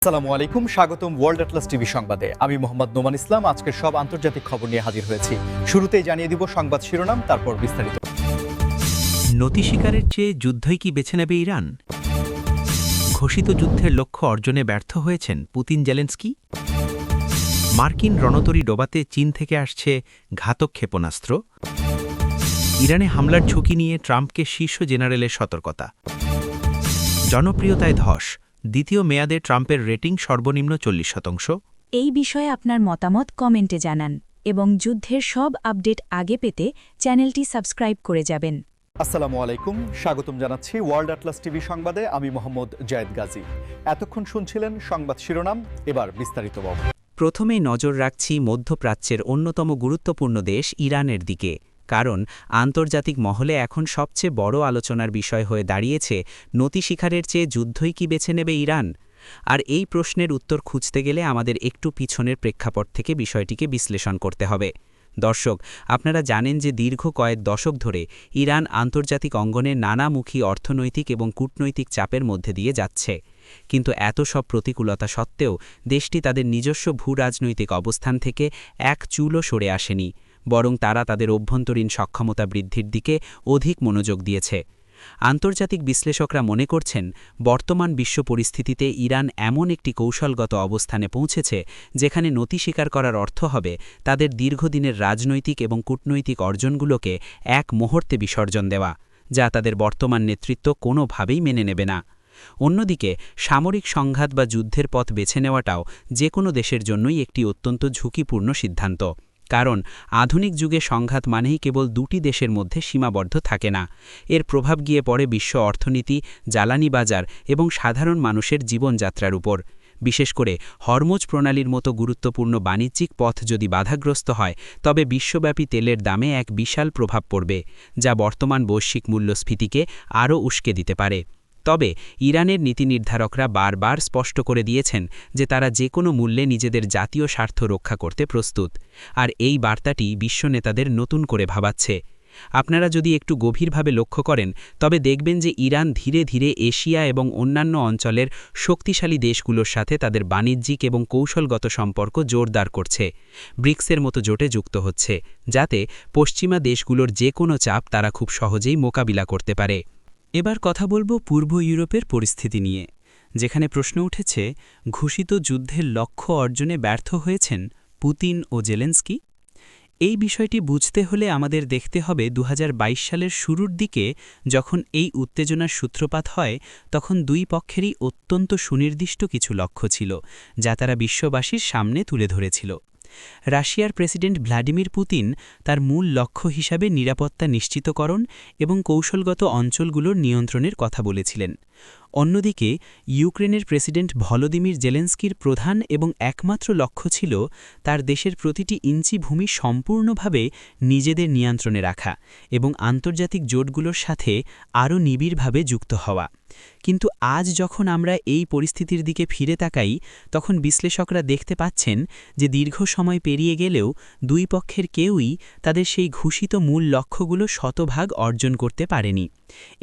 আসসালামু আলাইকুম, স্বাগতম ওয়ার্ল্ড অ্যাটলাস টিভি সংবাদে। আমি মোহাম্মদ নোমান ইসলাম আজকের সব আন্তর্জাতিক খবর নিয়ে হাজির হয়েছি। শুরুতেই জানিয়ে দিব সংবাদ শিরোনাম, তারপর বিস্তারিত। নতি শিকারের চেয়ে যুদ্ধই কি বেছে নেবে ইরান? ঘোষিত যুদ্ধের লক্ষ্য অর্জনে ব্যর্থ হয়েছেন পুতিন জেলেন্সকি। মার্কিন রণতরী ডোবাতে চীন থেকে আসছে ঘাতক ক্ষেপণাস্ত্র। ইরানে হামলার ঝুঁকি নিয়ে ট্রাম্পকে শীর্ষ জেনারেলের সতর্কতা। জনপ্রিয়তায় ধস, দ্বিতীয় মেয়াদে ট্রাম্পের রেটিং সর্বনিম্ন 40%। এই বিষয়ে আপনার মতামত কমেন্টে জানান এবং যুদ্ধের সব আপডেট আগে পেতে চ্যানেলটি সাবস্ক্রাইব করে যাবেন। আসসালামু আলাইকুম, স্বাগতম জানাচ্ছি ওয়ার্ল্ড অ্যাটলাস টিভি সংবাদে। আমি মোহাম্মদ জায়েদ গাজী। এতক্ষণ শুনছিলেন সংবাদ শিরোনাম, এবার বিস্তারিত। প্রথমেই নজর রাখছি মধ্যপ্রাচ্যের অন্যতম গুরুত্বপূর্ণ দেশ ইরানের দিকে, কারণ আন্তর্জাতিক মহলে এখন সবচেয়ে বড় আলোচনার বিষয় হয়ে দাঁড়িয়েছে নতি শিকারের চেয়ে যুদ্ধই কি বেছে নেবে ইরান। আর এই প্রশ্নের উত্তর খুঁজতে গেলে আমাদের একটু পিছনের প্রেক্ষাপট থেকে বিষয়টিকে বিশ্লেষণ করতে হবে। দর্শক, আপনারা জানেন যে দীর্ঘ কয়েক দশক ধরে ইরান আন্তর্জাতিক অঙ্গনে নানামুখী অর্থনৈতিক এবং কূটনৈতিক চাপের মধ্যে দিয়ে যাচ্ছে। কিন্তু এত সব প্রতিকূলতা সত্ত্বেও দেশটি তাদের নিজস্ব ভূরাজনৈতিক অবস্থান থেকে এক চুলও সরে আসেনি, বরং তারা তাদের অভ্যন্তরীণ সক্ষমতা বৃদ্ধির দিকে অধিক মনোযোগ দিয়েছে। আন্তর্জাতিক বিশ্লেষকরা মনে করছেন, বর্তমান বিশ্ব পরিস্থিতিতে ইরান এমন একটি কৌশলগত অবস্থানে পৌঁছেছে যেখানে নতি স্বীকার করার অর্থ হবে তাদের দীর্ঘদিনের রাজনৈতিক এবং কূটনৈতিক অর্জনগুলোকে এক মুহূর্তে বিসর্জন দেওয়া, যা তাদের বর্তমান নেতৃত্ব কোনোভাবেই মেনে নেবে না। অন্যদিকে সামরিক সংঘাত বা যুদ্ধের পথ বেছে নেওয়াটাও যে কোনো দেশের জন্যই একটি অত্যন্ত ঝুঁকিপূর্ণ সিদ্ধান্ত, কারণ আধুনিক যুগে সংঘাত মানেই কেবল দুটি দেশের মধ্যে সীমাবদ্ধ থাকে না, এর প্রভাব গিয়ে পড়ে বিশ্ব অর্থনীতি, জ্বালানি বাজার এবং সাধারণ মানুষের জীবনযাত্রার উপর। বিশেষ করে হরমুজ প্রণালীর মতো গুরুত্বপূর্ণ বাণিজ্যিক পথ যদি বাধাগ্রস্ত হয়, তবে বিশ্বব্যাপী তেলের দামে এক বিশাল প্রভাব পড়বে, যা বর্তমান বৈশ্বিক মূল্যস্ফীতিকে আরও উস্কে দিতে পারে। তবে ইরানের নীতি নির্ধারকরা বারবার স্পষ্ট করে দিয়েছেন যে তারা যে কোনো মূল্যে নিজেদের জাতীয় স্বার্থ রক্ষা করতে প্রস্তুত, আর এই বার্তাটি বিশ্ব নেতাদের নতুন করে ভাবাচ্ছে। আপনারা যদি একটু গভীরভাবে লক্ষ্য করেন, তবে দেখবেন যে ইরান ধীরে ধীরে এশিয়া এবং অন্যান্য অঞ্চলের শক্তিশালী দেশগুলোর সাথে তাদের বাণিজ্যিক এবং কৌশলগত সম্পর্ক জোরদার করছে, ব্রিক্সের মতো জোটে যুক্ত হচ্ছে, যাতে পশ্চিমা দেশগুলোর যে কোনো চাপ তারা খুব সহজেই মোকাবিলা করতে পারে। এবার কথা বলবো পূর্ব ইউরোপের পরিস্থিতি নিয়ে, যেখানে প্রশ্ন উঠেছে, ঘোষিত যুদ্ধের লক্ষ্য অর্জনে ব্যর্থ হয়েছেন পুতিন ও জেলেন্সকি। এই বিষয়টি বুঝতে হলে আমাদের দেখতে হবে 2022 সালের শুরুর দিকে, যখন এই উত্তেজনার সূত্রপাত হয়, তখন দুই পক্ষেরই অত্যন্ত সুনির্দিষ্ট কিছু লক্ষ্য ছিল, যা তারা বিশ্ববাসীর সামনে তুলে ধরেছিল। রাশিয়ার প্রেসিডেন্ট ভ্লাদিমির পুতিন তার মূল লক্ষ্য হিসাবে নিরাপত্তা নিশ্চিতকরণ এবং কৌশলগত অঞ্চলগুলোর নিয়ন্ত্রণের কথা বলেছিলেন। অন্যদিকে ইউক্রেনের প্রেসিডেন্ট ভলোদিমির জেলেন্সকির প্রধান এবং একমাত্র লক্ষ্য ছিল তার দেশের প্রতিটি ইঞ্চি ভূমি সম্পূর্ণভাবে নিজেদের নিয়ন্ত্রণে রাখা এবং আন্তর্জাতিক জোটগুলোর সাথে আরও নিবিড়ভাবে যুক্ত হওয়া। কিন্তু আজ যখন আমরা এই পরিস্থিতির দিকে ফিরে তাকাই, তখন বিশ্লেষকরা দেখতে পাচ্ছেন যে দীর্ঘ সময় পেরিয়ে গেলেও দুই পক্ষের কেউই তাদের সেই ঘোষিত মূল লক্ষ্যগুলো শতভাগ অর্জন করতে পারেনি।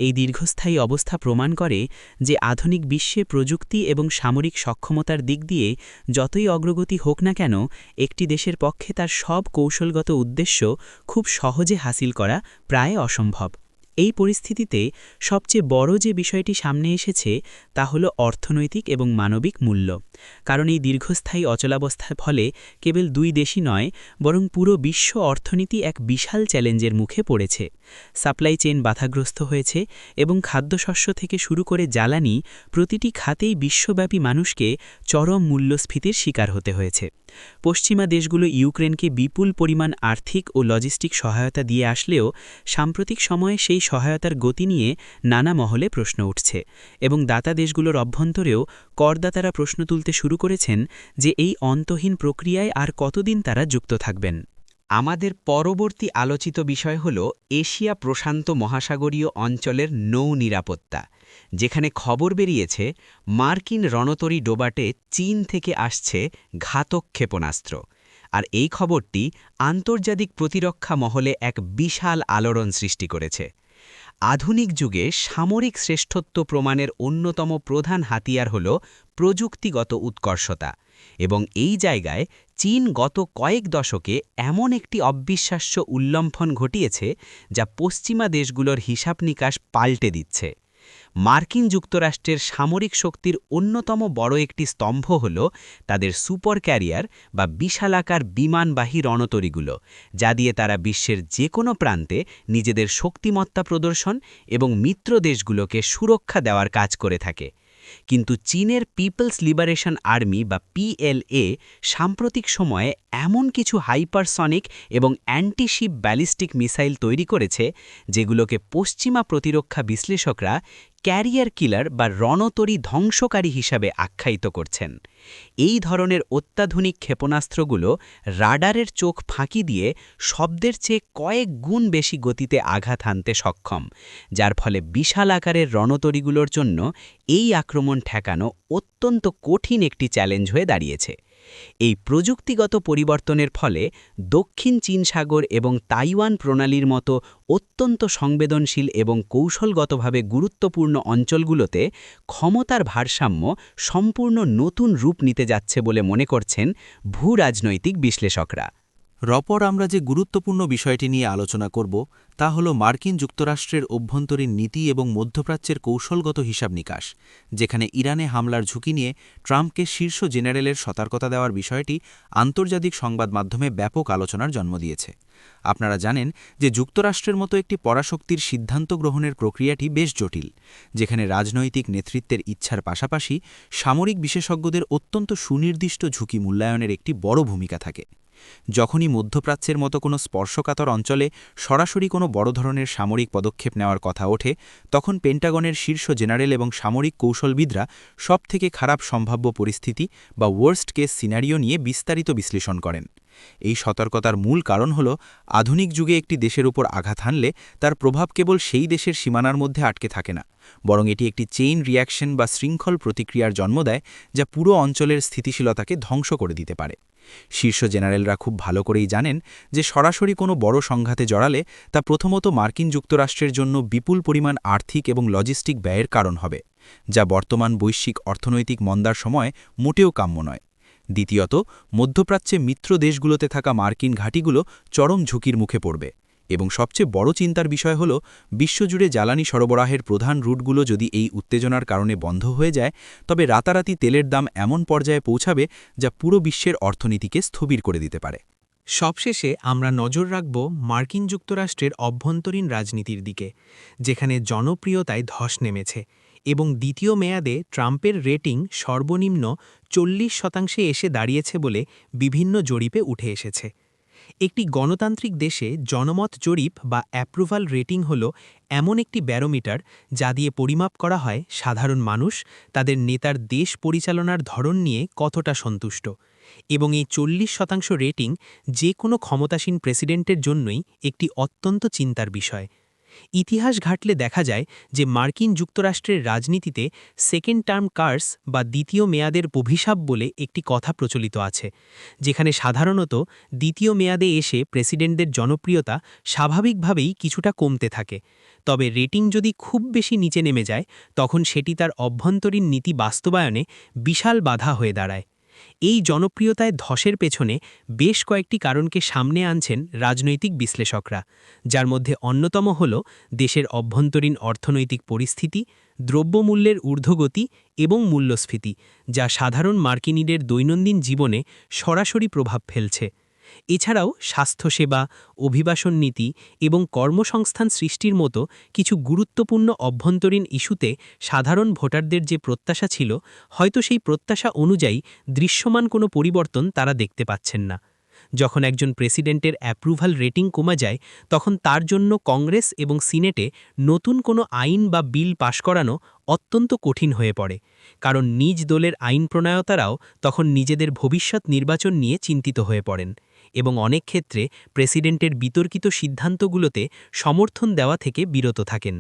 এই দীর্ঘস্থায়ী অবস্থা প্রমাণ করে যে আধুনিক বিশ্বে প্রযুক্তি এবং সামরিক সক্ষমতার দিক দিয়ে যতই অগ্রগতি হোক না কেন, একটি দেশের পক্ষে তার সব কৌশলগত উদ্দেশ্য খুব সহজে হাসিল করা প্রায় অসম্ভব। এই পরিস্থিতিতে সবচেয়ে বড় যে বিষয়টি সামনে এসেছে তা হলো অর্থনৈতিক এবং মানবিক মূল্য, কারণ এই দীর্ঘস্থায়ী অচলাবস্থার ফলে কেবল দুই দেশই নয়, বরং পুরো বিশ্ব অর্থনীতি এক বিশাল চ্যালেঞ্জের মুখে পড়েছে। সাপ্লাই চেইন বাধাগ্রস্ত হয়েছে এবং খাদ্যশস্য থেকে শুরু করে জ্বালানি, প্রতিটি খাতেই বিশ্বব্যাপী মানুষকে চরম মূল্যস্ফীতির শিকার হতে হয়েছে। পশ্চিমা দেশগুলো ইউক্রেনকে বিপুল পরিমাণ আর্থিক ও লজিস্টিক সহায়তা দিয়ে আসলেও সাম্প্রতিক সময়ে সেই সহায়তার গতি নিয়ে নানা মহলে প্রশ্ন উঠছে, এবং দাতা দেশগুলোর অভ্যন্তরেও করদাতারা প্রশ্ন তুলতে শুরু করেছেন যে এই অন্তহীন প্রক্রিয়ায় আর কতদিন তারা যুক্ত থাকবেন। আমাদের পরবর্তী আলোচিত বিষয় হল এশিয়া প্রশান্ত মহাসাগরীয় অঞ্চলের নৌ নিরাপত্তা, যেখানে খবর বেরিয়েছে মার্কিন রণতরী ডোবাটে চীন থেকে আসছে ঘাতক ক্ষেপণাস্ত্র। আর এই খবরটি আন্তর্জাতিক প্রতিরক্ষা মহলে এক বিশাল আলোড়ন সৃষ্টি করেছে। আধুনিক যুগে সামরিক শ্রেষ্ঠত্ব প্রমাণের অন্যতম প্রধান হাতিয়ার হল প্রযুক্তিগত উৎকর্ষতা এবং এই জায়গায় চীন গত কয়েক দশকে এমন একটি অবিশ্বাস্য উল্লম্ফন ঘটিয়েছে যা পশ্চিমা দেশগুলোর হিসাব নিকাশ পাল্টে দিচ্ছে। মার্কিন যুক্তরাষ্ট্রের সামরিক শক্তির অন্যতম বড় একটি স্তম্ভ হল তাদের সুপার ক্যারিয়ার বা বিশালাকার বিমানবাহী রণতরীগুলো, যা দিয়ে তারা বিশ্বের যে কোনো প্রান্তে নিজেদের শক্তিমত্তা প্রদর্শন এবং মিত্র দেশগুলোকে সুরক্ষা দেওয়ার কাজ করে থাকে। কিন্তু চীনের পিপলস লিবারেশন আর্মি বা PLA সাম্প্রতিক সময়ে এমন কিছু হাইপারসনিক এবং অ্যান্টিশিপ ব্যালিস্টিক মিসাইল তৈরি করেছে যেগুলোকে পশ্চিমা প্রতিরক্ষা বিশ্লেষকরা ক্যারিয়ার কিলার বা রণতরী ধ্বংসকারী হিসাবে আখ্যায়িত করছেন। এই ধরনের অত্যাধুনিক ক্ষেপণাস্ত্রগুলো রাডারের চোখ ফাঁকি দিয়ে শব্দের চেয়ে কয়েক গুণ বেশি গতিতে আঘাত হানতে সক্ষম, যার ফলে বিশাল আকারের রণতরীগুলোর জন্য এই আক্রমণ ঠেকানো অত্যন্ত কঠিন একটি চ্যালেঞ্জ হয়ে দাঁড়িয়েছে। এই প্রযুক্তিগত পরিবর্তনের ফলে দক্ষিণ চীন সাগর এবং তাইওয়ান প্রণালীর মতো অত্যন্ত সংবেদনশীল এবং কৌশলগতভাবে গুরুত্বপূর্ণ অঞ্চলগুলোতে ক্ষমতার ভারসাম্য সম্পূর্ণ নতুন রূপ নিতে যাচ্ছে বলে মনে করছেন ভূরাজনৈতিক বিশ্লেষকরা। রপর আমরা যে গুরুত্বপূর্ণ বিষয়টি নিয়ে আলোচনা করব তা হল মার্কিন যুক্তরাষ্ট্রের অভ্যন্তরীণ নীতি এবং মধ্যপ্রাচ্যের কৌশলগত হিসাব নিকাশ, যেখানে ইরানে হামলার ঝুঁকি নিয়ে ট্রাম্পকে শীর্ষ জেনারেলের সতর্কতা দেওয়ার বিষয়টি আন্তর্জাতিক সংবাদ মাধ্যমে ব্যাপক আলোচনার জন্ম দিয়েছে। আপনারা জানেন যে যুক্তরাষ্ট্রের মতো একটি পরাশক্তির সিদ্ধান্ত গ্রহণের প্রক্রিয়াটি বেশ জটিল, যেখানে রাজনৈতিক নেতৃত্বের ইচ্ছার পাশাপাশি সামরিক বিশেষজ্ঞদের অত্যন্ত সুনির্দিষ্ট ঝুঁকি মূল্যায়নের একটি বড় ভূমিকা থাকে। যখনই মধ্যপ্রাচ্যের মতো কোনো স্পর্শকাতর অঞ্চলে সরাসরি কোনো বড় ধরনের সামরিক পদক্ষেপ নেওয়ার কথা ওঠে, তখন পেন্টাগনের শীর্ষ জেনারেল এবং সামরিক কৌশলবিদরা সবথেকে খারাপ সম্ভাব্য পরিস্থিতি বা ওয়ার্স্ট কেস সিনারিও নিয়ে বিস্তারিত বিশ্লেষণ করেন। এই সতর্কতার মূল কারণ হল আধুনিক যুগে একটি দেশের উপর আঘাত হানলে তার প্রভাব কেবল সেই দেশের সীমানার মধ্যে আটকে থাকে না, বরং এটি একটি চেইন রিয়াকশন বা শৃঙ্খল প্রতিক্রিয়ার জন্ম দেয় যা পুরো অঞ্চলের স্থিতিশীলতাকে ধ্বংস করে দিতে পারে। শীর্ষ জেনারেলরা খুব ভালো করেই জানেন যে সরাসরি কোনো বড় সংঘাতে জড়ালে তা প্রথমত মার্কিন যুক্তরাষ্ট্রের জন্য বিপুল পরিমাণ আর্থিক এবং লজিস্টিক ব্যয়ের কারণ হবে, যা বর্তমান বৈশ্বিক অর্থনৈতিক মন্দার সময় মোটেও কাম্য নয়। দ্বিতীয়ত, মধ্যপ্রাচ্যে মিত্র দেশগুলোতে থাকা মার্কিন ঘাঁটিগুলো চরম ঝুঁকির মুখে পড়বে, এবং সবচেয়ে বড় চিন্তার বিষয় হল বিশ্বজুড়ে জ্বালানি সরবরাহের প্রধান রুটগুলো যদি এই উত্তেজনার কারণে বন্ধ হয়ে যায়, তবে রাতারাতি তেলের দাম এমন পর্যায়ে পৌঁছাবে যা পুরো বিশ্বের অর্থনীতিকে স্থবির করে দিতে পারে। সবশেষে আমরা নজর রাখব মার্কিন যুক্তরাষ্ট্রের অভ্যন্তরীণ রাজনীতির দিকে, যেখানে জনপ্রিয়তায় ধস নেমেছে এবং দ্বিতীয় মেয়াদে ট্রাম্পের রেটিং সর্বনিম্ন 40% এসে দাঁড়িয়েছে বলে বিভিন্ন জরিপে উঠে এসেছে। একটি গণতান্ত্রিক দেশে জনমত জরিপ বা অ্যাপ্রুভাল রেটিং হল এমন একটি ব্যারোমিটার যা দিয়ে পরিমাপ করা হয় সাধারণ মানুষ তাদের নেতার দেশ পরিচালনার ধরন নিয়ে কতটা সন্তুষ্ট, এবং এই 40% রেটিং যে কোনো ক্ষমতাসীন প্রেসিডেন্টের জন্যই একটি অত্যন্ত চিন্তার বিষয়। ইতিহাস ঘাটলে দেখা যায় যে মার্কিন যুক্তরাষ্ট্রের রাজনীতিতে সেকেন্ড টার্ম কার্স বা দ্বিতীয় মেয়াদের অভিশাপ বলে একটি কথা প্রচলিত আছে, যেখানে সাধারণত দ্বিতীয় মেয়াদে এসে প্রেসিডেন্টদের জনপ্রিয়তা স্বাভাবিকভাবেই কিছুটা কমতে থাকে। তবে রেটিং যদি খুব বেশি নিচে নেমে যায়, তখন সেটি তার অভ্যন্তরীণ নীতি বাস্তবায়নে বিশাল বাধা হয়ে দাঁড়ায়। এই জনপ্রিয়তায় ধসের পেছনে বেশ কয়েকটি কারণকে সামনে আনছেন রাজনৈতিক বিশ্লেষকরা, যার মধ্যে অন্যতম হল দেশের অভ্যন্তরীণ অর্থনৈতিক পরিস্থিতি, দ্রব্যমূল্যের ঊর্ধ্বগতি এবং মূল্যস্ফীতি, যা সাধারণ মার্কিনীদের দৈনন্দিন জীবনে সরাসরি প্রভাব ফেলছে। এছাড়াও স্বাস্থ্যসেবা, অভিবাসন নীতি এবং কর্মসংস্থান সৃষ্টির মতো কিছু গুরুত্বপূর্ণ অভ্যন্তরীণ ইস্যুতে সাধারণ ভোটারদের যে প্রত্যাশা ছিল, হয়তো সেই প্রত্যাশা অনুযায়ী দৃশ্যমান কোনো পরিবর্তন তারা দেখতে পাচ্ছেন না। যখন একজন প্রেসিডেন্টের অ্যাপ্রুভাল রেটিং কমে যায়, তখন তার জন্য কংগ্রেস এবং সিনেটে নতুন কোনো আইন বা বিল পাশ করানো অত্যন্ত কঠিন হয়ে পড়ে, কারণ নিজ দলের আইন প্রণয়তারাও তখন নিজেদের ভবিষ্যৎ নির্বাচন নিয়ে চিন্তিত হয়ে পড়েন এবং অনেক ক্ষেত্রে প্রেসিডেন্টের বিতর্কিত সিদ্ধান্তগুলোতে সমর্থন দেওয়া থেকে বিরত থাকেন।